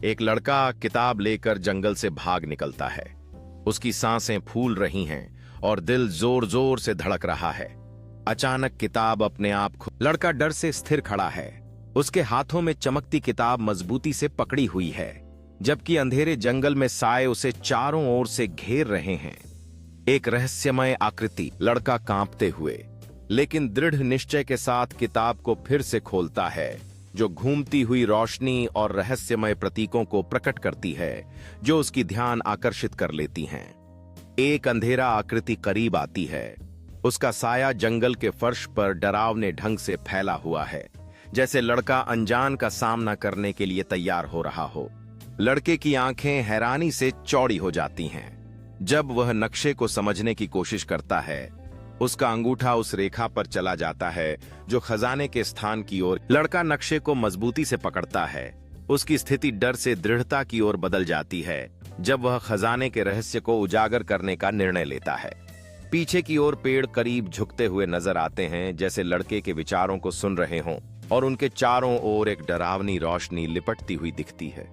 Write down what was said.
एक लड़का किताब लेकर जंगल से भाग निकलता है। उसकी सांसें फूल रही हैं और दिल जोर जोर से धड़क रहा है। अचानक किताब अपने आप लड़का डर से स्थिर खड़ा है। उसके हाथों में चमकती किताब मजबूती से पकड़ी हुई है, जबकि अंधेरे जंगल में साए उसे चारों ओर से घेर रहे हैं। एक रहस्यमय आकृति। लड़का कांपते हुए लेकिन दृढ़ निश्चय के साथ किताब को फिर से खोलता है, जो घूमती हुई रोशनी और रहस्यमय प्रतीकों को प्रकट करती है जो उसकी ध्यान आकर्षित कर लेती हैं। एक अंधेरा आकृति करीब आती है। उसका साया जंगल के फर्श पर डरावने ढंग से फैला हुआ है, जैसे लड़का अनजान का सामना करने के लिए तैयार हो रहा हो। लड़के की आंखें हैरानी से चौड़ी हो जाती हैं। जब वह नक्शे को समझने की कोशिश करता है, उसका अंगूठा उस रेखा पर चला जाता है जो खजाने के स्थान की ओर। लड़का नक्शे को मजबूती से पकड़ता है। उसकी स्थिति डर से दृढ़ता की ओर बदल जाती है जब वह खजाने के रहस्य को उजागर करने का निर्णय लेता है। पीछे की ओर पेड़ करीब झुकते हुए नजर आते हैं, जैसे लड़के के विचारों को सुन रहे हों, और उनके चारों ओर एक डरावनी रोशनी लिपटती हुई दिखती है।